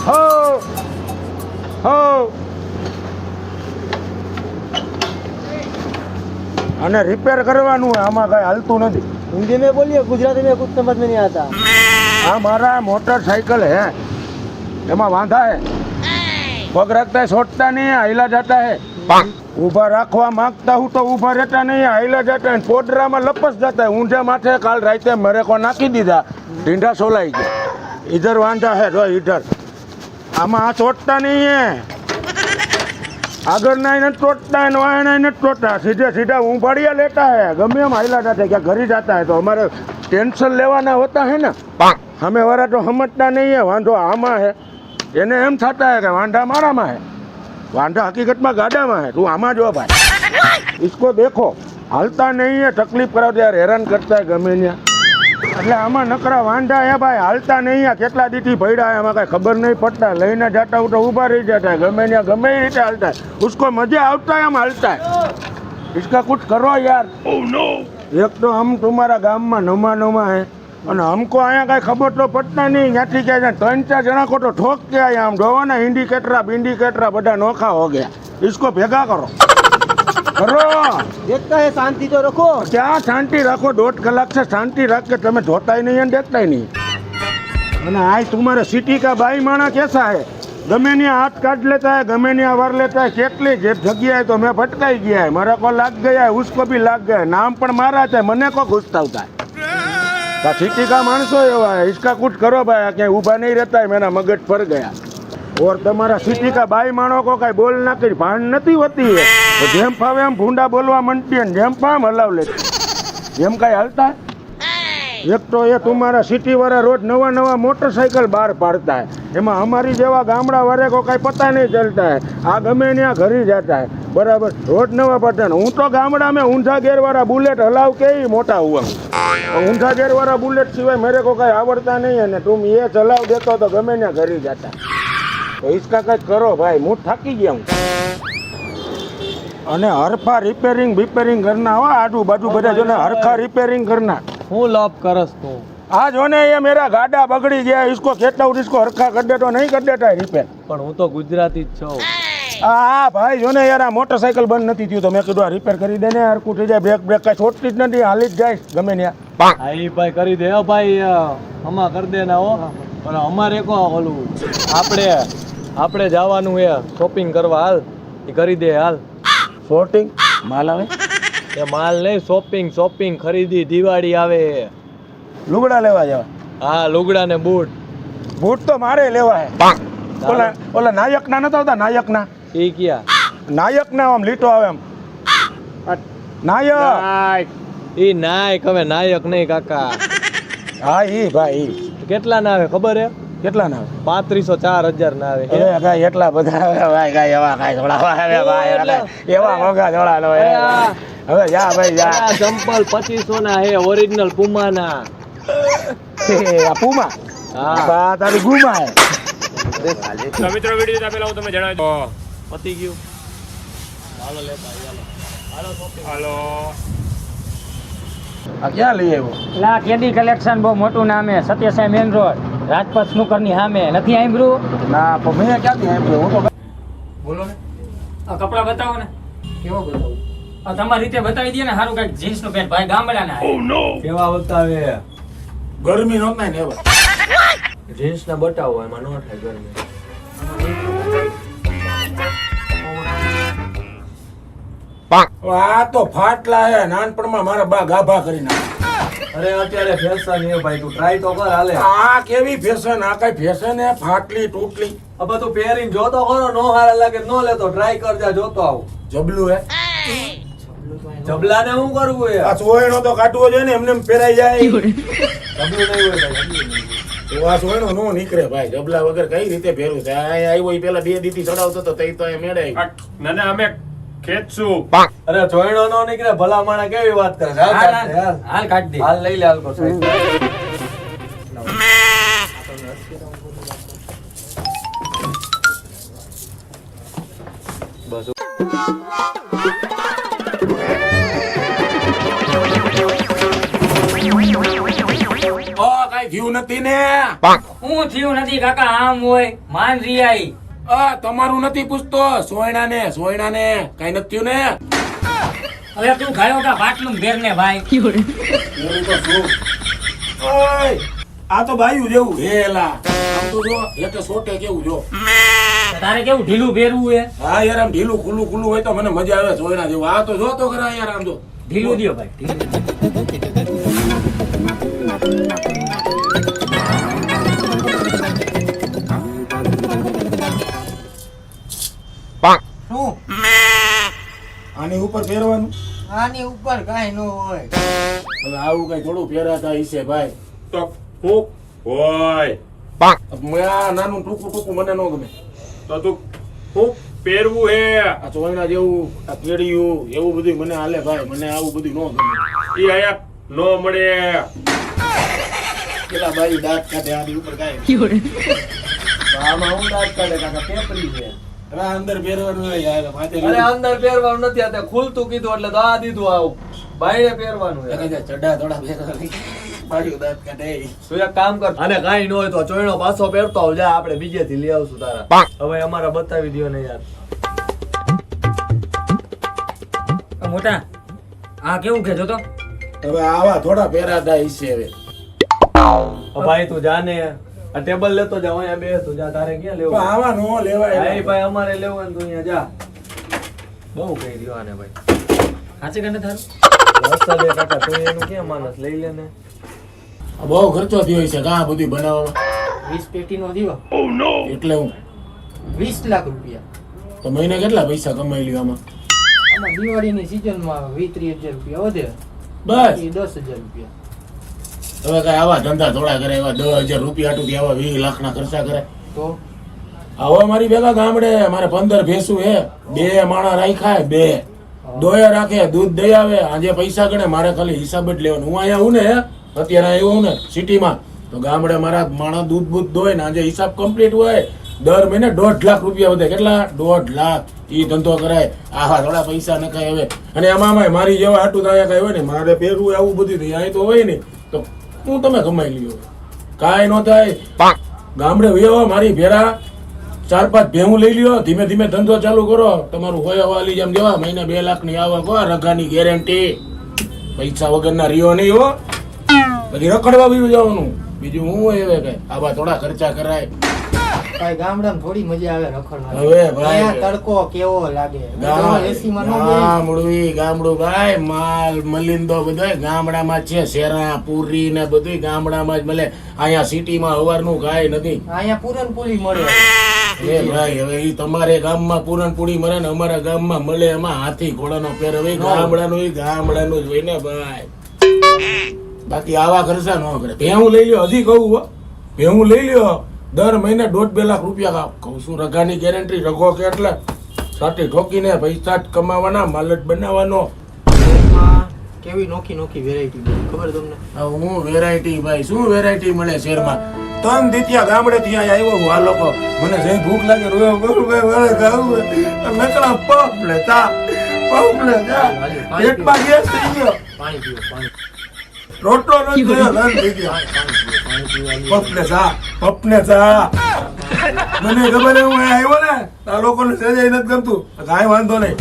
હો હો અને રિપેર કરવાનું હોય, આમાં કઈ હાલતું નથી. हिंदी में बोलिए, गुजराती में कुछ समझ में नहीं आता. આ મારા મોટરસાइकिल है, એમાં વાંધા है, पग रखता है छोड़ता नहीं है, हिला जाता है. ऊभा रखवा मांगता हूँ तो ऊभा रहता नहीं है, हिला जाता है. पोडरा में लपस जाता है. ऊंधे माथे काल राते मेरे को नाकी दीदा, ढींढा सोलाई गया. इधर वांधा है जो इधर. आमा छोड़ता नहीं है, आगर नहीं न टोटता है, वहाँ नहीं न टोटता, सीधे सीधा ऊँफाड़िया लेता है. गमे हम हिला जाता है, क्या घर ही जाता है. तो हमारे टेंशन लेवाना होता है ना, हमें वाला तो समझता नहीं है. वांधो आमा है, એને એમ થતા है कि वांधा माराમાં है, वांधा हकीकत में गाડામાં है. તું આમાં જો ભાઈ, इसको देखो हालता नहीं है, तकलीफ कराव ત્યારે હેરાન કરતા है ગમે ત્યાં. એટલે આમાં નકરા વાંધા હે ભાઈ, હાલતા નહીં. આ કેટલા દીથી ભડ્યા है, આમાં કાંઈ ખબર નહીં પડતા. લઈને જાતા હું તો ઊભા રહી जाता है, ગમે ત્યાં ગમે એ રીતે હાલતા है. उसको मजा આવતા है, हम हालता है. इसका कुछ करो यार. ओह नो, एक तो हम तुम्हारा गाम में नमा है અને हमको आया कहीं खबर तो पड़ता नहीं. यहाँ क्या जाए 3-4 जना को तो ठोक के आया. हम जोवा ना इंडिकेटरा बिंडिकेटरा बड़ा नोखा हो गया. इसको भेगा करो करो. देखता है, शांति तो रखो. क्या शांति रखो, 1.5 कलाक से शांति रख के तुम्हें धोता ही नहीं है, देखता ही नहीं. અને आज तुम्हारे सिटी का भाई माना कैसा है, गमे ने हाथ काट लेता है, गमे ने वार लेता है. કેટલી जगह है तो मैं भटकाई गया है, मेरे को लग गया है, उसको भी लग गया है. नाम पर मारा है, मने को घुसता होता है. सिटी का मानसो एवा है, इसका कुछ करो भाई. क्या ऊभा नहीं रहता है, मेरा मगज पर गया. और तुम्हारा सिटी का भाई मानो को कहीं बोल ना कहीं भान नहीं होती है. तो जेम फावे हम भूंडा बोलवा मनती है, जेम फाम हलाव लेती. जेम कहीं हलता है. एक तो ये तुम्हारा सिटी वाला रोज नवा मोटरसाइकिल बाहर पाड़ता है, एमा हमारी जेवा गामड़ा वाले को कहीं पता नहीं चलता है. आ गमे ने घर ही जाता है बराबर, रोज नवा पड़ता है. हूँ तो गामड़ा में ऊंधा गेर वाला बुलेट हलाव के ही मोटा हुआ. ऊंधा गेर वाला बुलेट सिवाय मेरे को कहीं आवड़ता नहीं है ने तुम ये चलाव देते तो गमे ने घर ही जाता. तो इसका कहीं करो भाई, मुँह थाकी गया हूँ. અને હરફા રિપેરિંગ બિપેરિંગ કરના હો, આજુબાજુ બધા જો ને હરખા રિપેરિંગ કરના. હું લાभ કરસ તું. आज होने ये मेरा गाड़ा बगड़ी गया, इसको कहता हूँ इसको हरखा कर दे तो नहीं कर देता है रिपेयर. પણ હું તો ગુજરાતી જ છું. હા ભાઈ જો ને યાર, આ મોટરસાઇકલ બંધ નથી થયું તો મેં કીધું આ રિપેર કરી દે ને, હરખું થઈ જાય. બ્રેક કાંઈ છોડતી જ નથી, હાલી જ જાય ગમે ત્યાં. હા ઈ ભાઈ કરી દે હો ભાઈ, હમા કરી દે ના હો. પણ અમારે કો ઓલું આપણે જવાનું હે શોપિંગ કરવા, હાલ ઈ કરી દે હાલ. શોર્ટિંગ માલ આવે, એ માલ નહીં, શોપિંગ ખરીદી, દિવાળી આવે. લુગડા લેવા જવા. હા લુગડા ને બૂટ. બૂટ તો મારે લેવા હે. ઓલા નાયકના નતા આવતા, નાયકના ઈ ક્યાં? નાયકના આમ લીટો આવે આમ નાયક. ઈ નાયક હવે નાયક નહીં કાકા. હા ઈ ભાઈ ઈ. કેટલા ના આવે ખબર હે? કેટલા ના આવે? 3500-4000 ના આવે. એ કાંઈ એટલા બધા આવે ભાઈ, કાંઈ એવા કાંઈ થોડા આવે ભાઈ, એવા મોંઘા થોડા નો. હવે જા ભાઈ જા. ચંપલ 2500 ના હે, ઓરિજિનલ પુમા ના. આ પૂમા? હા તારી ગુમા હે. તો મિત્રો વિડીયો આપેલા હું તમને જણાવી પતી ગયું. હાલો લેતા હાલો શોપિંગ. હાલો આ ક્યાં લઈ આવ્યો? લા કેડી કલેક્શન બહુ મોટું નામ હે, Satyasai main road, Rajpath snooker ની સામે. નથી સાંભળ્યું? ના પણ મેં ક્યાંથી સાંભળ્યું? હું તો બોલો ને. આ કપડા બતાવો ને. કેવો બતાવું? આ તમારી રીતે બતાવી દે ને, સારું કાંઈક જીન્સ નું પેન્ટ, ભાઈ ગામડાના. ઓ નો, કેવા બતાવે? ગરમી નો થાય ને એવા જીન્સ ના બતાવો, એમાં નો થાય ગરમી. આ તો ફાટલા હે, નાનપણમાં મારા બા ગાભા કરી નાખે. અરે અત્યારે ફેશન હે ભાઈ, તું ટ્રાય તો કર હાલે. આ કેવી ફેશન? આ કઈ ફેશન હે? ફાટલી તૂટલી. હવે તું પહેરીને જોતો ખરો, નો હારા લાગે નો લેતો, ટ્રાય કરજા, જોતો આવ. જબલું હે. જબલાને શું કરવું હે? આ સોયણો તો કાઢવો જોઈએ ને, એમને એમ પહેરાઈ જાય. જબલું નહીં હોય ભાઈ. તો આ સોયણો નો નીકળે ભાઈ, જબલા વગર કઈ રીતે પહેરું છે? આ આવ્યો ઈ પેલા 2 દીથી ચડાવતો તો તઈ તો એ મેળાય. ના અમે ખેંચશું. અરે જોઈનો નો નીકળે, ભલા માણા કેવી વાત કરે. હાલ કાઢ દે. હાલ લઈ લે, હાલ કો બસ. કઈ થયું નથી ને હું થયું નથી કાકા આમ હોય માન રિયાઈ તમારું નથી પૂછતો સોયણા ને કઈ નથી થયું ને હવે તું ખાયો કા બાટલું ઘેર ને ભાઈ એવું તો શું? ઓય, આ તો બાયું જેવું હેલા આમ તો જો એટલે સોટે કેવું જો તારે કેવું ઢીલું પહેરવું હે હા યાર આમ ઢીલું ખુલ્લું હોય તો મને મજા આવે સોયણા જેવું આ તો જો તો ખરા યાર આમ જો ઢીલું દ્યો ભાઈ ઢીલું. શું આની ઉપર પહેરવાનું આની ઉપર કાંઈ ન હોય. હવે આવું કઈ થોડું પહેરાતા હશે ભાઈ તો ફૂક હોય આ નાનું ટૂંકું મને ન ગમે તો તું ફૂક પહેરવું હે આ સોયણા જેવું આ કેડિયું એવું બધું મને હાલે ભાઈ મને આવું બધું ન ગમે ઈ આયા નો મળે પેલા ભાઈ દાંત કાઢે આની ઉપર કાંઈ આમાં હું દાંત કાઢે કાકા પેપરી છે. હવે આ અંદર પહેરવાનું હોય યાર માથે અરે અંદર પહેરવાનું નથી આ તે ખુલતું કીધું એટલે તો આ દીધું આવું બાયણે પહેરવાનું છે. ચડા થોડા પહેરવાનું ભાઈ દાંત કાઢે તું એક કામ કર અને કાંઈ ન હોય તો ચોયણો પાછો પહેરતો આવ જા આપણે બીજેથી લઈ આવશું તારા હવે અમારા બતાવી દ્યો ને યાર મોટા આ કેવું કે જો તો હવે આવા થોડા પહેરાતા હશે હવે ભાઈ તું જાને આ ટેબલ લેતો જા અહીંયા બેસ તું જા તારે ક્યાં લેવું પણ આવા નો લેવાય હા ભાઈ અમારે લેવું હોય ને તું અહીંયા જા બહુ કહી રહ્યો આને ભાઈ સાચે ગણે થારું વરસાદ એ કાકા તું એનું ક્યાં માનસ લઈ લે ને બહુ ખર્ચો થયો છે કા બધું બનાવવામાં 20 પેટીનો દીવો એટલે હું 20 લાખ રૂપિયા. તો મહિને કેટલા પૈસા કમાઈ લ્યો આમાં આમાં દિવાળીની સિઝનમાં 20-30 હજાર રૂપિયા વધે બસ એ 10,000 રૂપિયા. હવે કઈ આવા ધંધા થોડા કરે એવા 10,000 રૂપિયા હાટુથી આવા 20 લાખના ખર્ચા કરે તો આવો મારી ભેગા ગામડે મારે 15 ભેંસું હે 2 માણા રાખ્યા 2 દોયા રાખે દૂધ દઈ આવે આજે પૈસા ગણે મારે ખાલી હિસાબ જ લેવાનો હું અહીંયા હું ને અત્યારે આવ્યો હું ને સિટીમાં તો ગામડે મારા માણા દૂધ બૂધ દોય ને આજે હિસાબ કમ્પ્લીટ હોય દર મહિને 1.5 લાખ રૂપિયા વધે કેટલા 1.5 લાખ ઈ ધંધો કરાય આવા થોડા પૈસા નખાય હવે અને એમાં મારી જેવા હાટું તો અહીંયા કઈ હોય ને મારે પહેરવું આવું બધું નહીં અહીં તો હોય ને તો હું તમે કમાઈ લ્યો કાંઈ ન થાય ગામડે વયો મારી ભેરા 4-5 ભેહું લઈ લ્યો ધીમે ધીમે ધંધો ચાલુ કરો તમારું હોય વાલી જેમ દેવા મહિને 2 લાખની આવક હોય રઘાની ગેરંટી પૈસા વગરના રહ્યો નહીં હો બધી રખડવા બી જવાનું બીજું હું હોય હવે કઈ આવા થોડા ખર્ચા કરાય ભાઈ ગામડામાં થોડી મજા આવે રખડવાની. હવે ભાઈ અહીંયા તડકો કેવો લાગે એસીમાં ન બેસે. ગામડું ભાઈ માલ મલિંદો બધો ગામડામાં જ છે શેરા પૂરી ને બધું ગામડામાં જ મળે અહીંયા સિટીમાં હવારનું કાંઈ નથી અહીંયા પૂરનપૂરી મળે. એ ભાઈ હવે ઈ તમારે ગામમાં પૂરણપૂરી મળે ને અમારા ગામમાં મળે એમાં હાથી ઘોડાનો પહેરવે ગામડાનું જ હોય ને ભાઈ બાકી આવા ખર્ચા ન કરે ભેહું લઈ લ્યો હજી કહું હો ભેહું લઈ લ્યો દર મહિને 1.5-2 લાખ રૂપિયા કહું છું રઘાની ગેરંટી રઘો કે એટલે સાટી ઠોકીને પૈસા જ કમાવાના માલ જ બનાવવાનો શહેરમાં કેવી નોખી નોખી વેરાયટી ખબર તમને? હવે હું વેરાયટી ભાઈ શું વેરાયટી મળે શહેરમાં તન દીત્યા ગામડે થી આવ્યો હું આ લોકો મને જઈ ભૂખ લાગે રોયો કરું ભાઈ મારે ખાવું નકળા પપ લેતા પેટમાં ગેસ થઈ ગયો પાણી પીવો પાણી રોટલો નથી થયો ધન દીત્યા પપને સા મને ખબર હે હું આવ્યો ને આ લોકોને સજાઈ નથી ગમતું કાંઈ વાંધો નહીં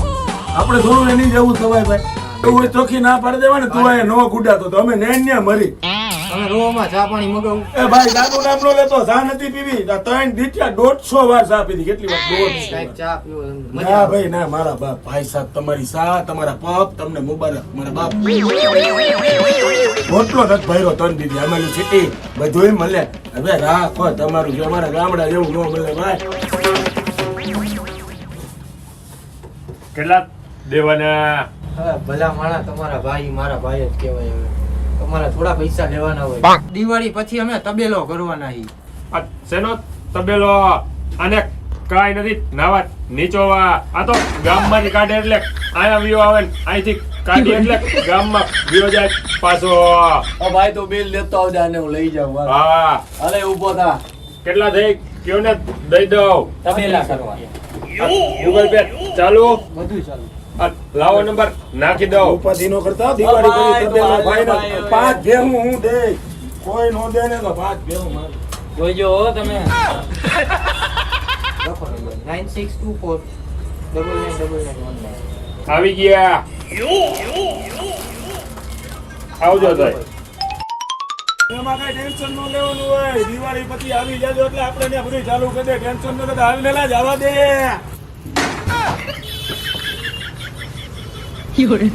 આપણે થોડું એની જવું થવાય ભાઈ એવું ચોખ્ખી ના પાડી દેવા ને તું નો ગુડાતો તો અમે નેન્યા મરી તમે રોવામાં ચા પાણી મગાવું? એ ભાઈ દાદુ નામ નો લેતો ચા નથી પીવી 3 દીઠિયા 150 વાર ચા પીધી કેટલી વાર 150 કાંઈક ચા પીવો તમને મજા ના આવે. ભાઈ ના મારા બાપ ભાઈ સાહેબ તમારી સા તમારા પપ તમને મુબારક મારા બાપ રોટલો નથી ભર્યો 3 દીધી અમારી સિટી બધુંય મળે હવે રાખો તમારું જો અમારા ગામડા જેવું ન મળે ભાઈ કેટલા દેવાના હવે ભલા માણા તમારા ભાઈ મારા ભાઈ જ કહેવાય. હવે તમારા થોડા પૈસા લેવાના હોય. દિવાળી પછી અમે તબેલો કરવાના છીએ. આ શેનો તબેલો આને કાંઈ નથી નાવા નીચોવા આ તો ગામમાંથી કાઢે એટલે આયા વિયો આવે ને અહીંથી કાઢી એટલે ગામમાં વિયો જાય પાછો ઓ ભાઈ તું બિલ લેતો આવજે આને હું લઈ જાઉં બસ. હા અરે ઊભો થા કેટલા થઈ કયો ને દઈ દઉં તબેલા કરવા ગૂગલ પે ચાલુ બધું ચાલુ. આ લાવો નંબર નાખી દઉં ઉપાધિ નો કરતા દિવાળી કરી તબેલો ભાઈ ભાઈ, પાંચ ભેહું હું દે કોઈ નો દે ને તો ભાગ દેવું મારે. જોઈજો હો તમે. લખો નંબર 9624999919. આવી ગયા આવજો તો એમાં કઈ ટેન્શન ન લેવાનું હોય. દિવાળી પછી આવી જાજો એટલે આપણે ત્યાં બધું ચાલુ કરી દે. ટેન્શન ન લેતા આવીને લા જવા દે. Fiore.